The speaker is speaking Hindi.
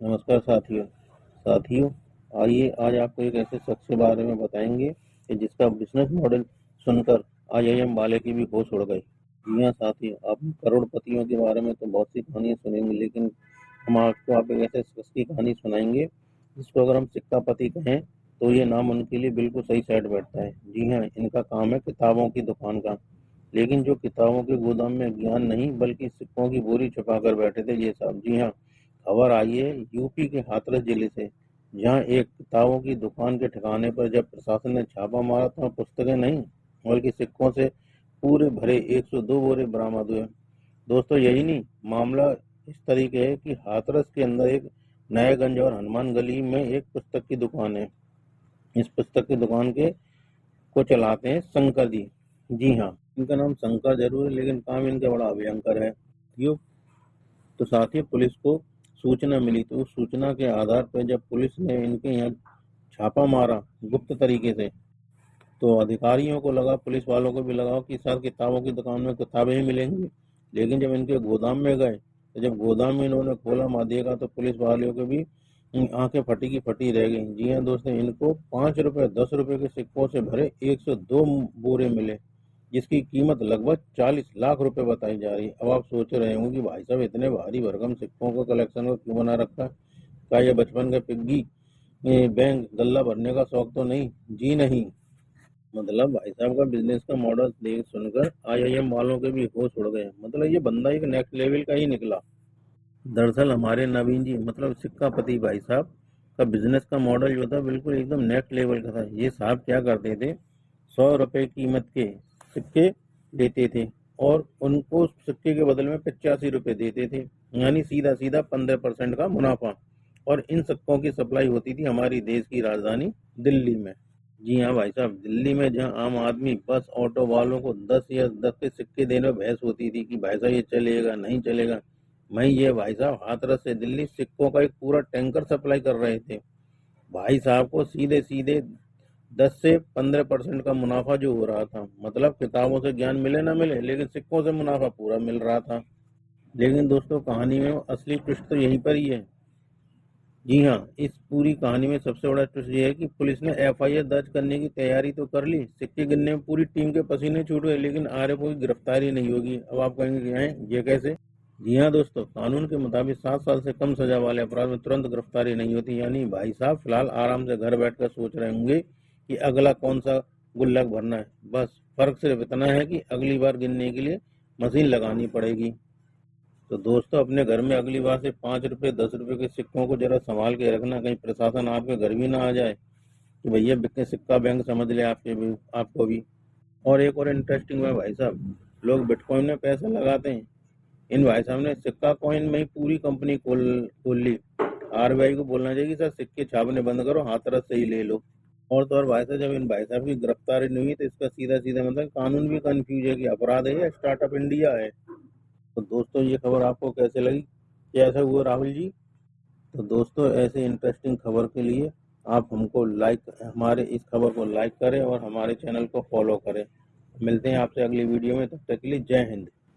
नमस्कार साथियों, आइए आज आपको एक ऐसे शख्स के बारे में बताएंगे कि जिसका बिजनेस मॉडल सुनकर आईआईएम वाले की भी होश उड़ गई। जी हाँ साथियों, आपने करोड़पतियों के बारे में तो बहुत सी कहानियां सुनेंगी, लेकिन हम आपको आप एक ऐसे शख्स की कहानी सुनाएंगे जिसको अगर हम सिक्का पति कहें तो ये नाम उनके लिए बिल्कुल सही सेट बैठता है। जी हाँ, इनका काम है किताबों की दुकान का, लेकिन जो किताबों के गोदाम में ज्ञान नहीं बल्कि सिक्कों की बोरी छुपा कर बैठे थे ये साहब। जी हाँ, खबर आई है यूपी के हाथरस जिले से, जहां एक किताबों की दुकान के ठिकाने पर जब प्रशासन ने छापा मारा तो पुस्तकें नहीं बल्कि सिक्कों से पूरे भरे 102 बोरे बरामद हुए। दोस्तों, यही नहीं, मामला इस तरीके है कि हाथरस के अंदर एक नयागंज और हनुमान गली में एक पुस्तक की दुकान है। इस पुस्तक की दुकान के को चलाते हैं शंकर जी। जी हाँ, इनका नाम शंकर जरूर है लेकिन काम इनका बड़ा भयंकर है। यो तो साथ ही पुलिस को सूचना मिली, तो उस सूचना के आधार पर जब पुलिस ने इनके यहाँ छापा मारा गुप्त तरीके से, तो अधिकारियों को लगा, पुलिस वालों को भी लगा कि सर किताबों की दुकान में किताबें ही मिलेंगी। लेकिन जब इनके गोदाम में गए, तो जब गोदाम में इन्होंने खोला मादिएगा तो पुलिस वालों के भी आंखें फटी की फटी रह गई। जी हाँ दोस्तों, इनको 5 रुपए 10 रुपए के सिक्कों से भरे 102 बोरे मिले, जिसकी कीमत लगभग 40 लाख रुपए बताई जा रही है। अब आप सोच रहे होंगे कि भाई साहब इतने भारी भरकम सिक्कों का कलेक्शन को क्यों बना रखा है? क्या ये बचपन का पिग्गी बैंक गल्ला भरने का शौक तो नहीं? जी नहीं, मतलब भाई साहब का बिजनेस का मॉडल देख सुनकर आईआईएम वालों के भी होश उड़ गए। मतलब ये बंदा एक नेक्स्ट लेवल का ही निकला। दरअसल हमारे नवीन जी मतलब सिक्का पति भाई साहब का बिजनेस का मॉडल जो था बिल्कुल एकदम नेक्स्ट लेवल का था। ये साहब क्या करते थे, 100 रुपए कीमत के सिक्के लेते थे और उनको सिक्के के बदले में 85 रुपए देते थे, यानी सीधा सीधा 15% का मुनाफा। और इन सिक्कों की सप्लाई होती थी हमारी देश की राजधानी दिल्ली में। जी हाँ भाई साहब, दिल्ली में जहाँ आम आदमी बस ऑटो वालों को 10 के सिक्के देने में बहस होती थी कि भाई साहब ये चलेगा नहीं चलेगा, वहीं ये भाई साहब हाथरस से दिल्ली सिक्कों का एक पूरा टैंकर सप्लाई कर रहे थे। भाई साहब को सीधे सीधे 10 से 15% का मुनाफा जो हो रहा था। मतलब किताबों से ज्ञान मिले ना मिले लेकिन सिक्कों से मुनाफा पूरा मिल रहा था। लेकिन दोस्तों, कहानी में असली ट्विस्ट तो यहीं पर ही है। जी हाँ, इस पूरी कहानी में सबसे बड़ा ट्विस्ट ये है कि पुलिस ने एफआईआर दर्ज करने की तैयारी तो कर ली, सिक्के गिनने में पूरी टीम के पसीने छूट गए, लेकिन आरोपियों की गिरफ्तारी नहीं होगी। अब आप कहेंगे कि हैं ये कैसे? जी हाँ दोस्तों, कानून के मुताबिक 7 साल से कम सजा वाले अपराध में तुरंत गिरफ्तारी नहीं होती। यानी भाई साहब फिलहाल आराम से घर बैठकर सोच रहे होंगे कि अगला कौन सा गुल्लक भरना है। बस फर्क सिर्फ इतना है कि अगली बार गिनने के लिए मशीन लगानी पड़ेगी। तो दोस्तों, अपने घर में अगली बार से 5 रुपए 10 रुपए के सिक्कों को जरा संभाल के रखना, कहीं प्रशासन आपके घर भी ना आ जाए कि भैया बिक्के सिक्का बैंक समझ ले आपको भी। और एक और इंटरेस्टिंग है भाई साहब, लोग बिटकॉइन में पैसा लगाते हैं, इन भाई साहब ने सिक्का कॉइन में ही पूरी कंपनी खोल ली। आरबीआई को बोलना चाहिए कि सर सिक्के छापने बंद करो, हाथरस से ही ले लो। और तो और भाई साहब, जब इन भाई साहब की गिरफ्तारी नहीं हुई तो इसका सीधा सीधा मतलब कानून भी कंफ्यूज है कि अपराध है या स्टार्टअप इंडिया है। तो दोस्तों, ये खबर आपको कैसे लगी? कैसा हुआ राहुल जी? तो दोस्तों, ऐसे इंटरेस्टिंग खबर के लिए आप हमको हमारे इस खबर को लाइक करें और हमारे चैनल को फॉलो करें। मिलते हैं आपसे अगली वीडियो में, तब तक के लिए जय हिंद।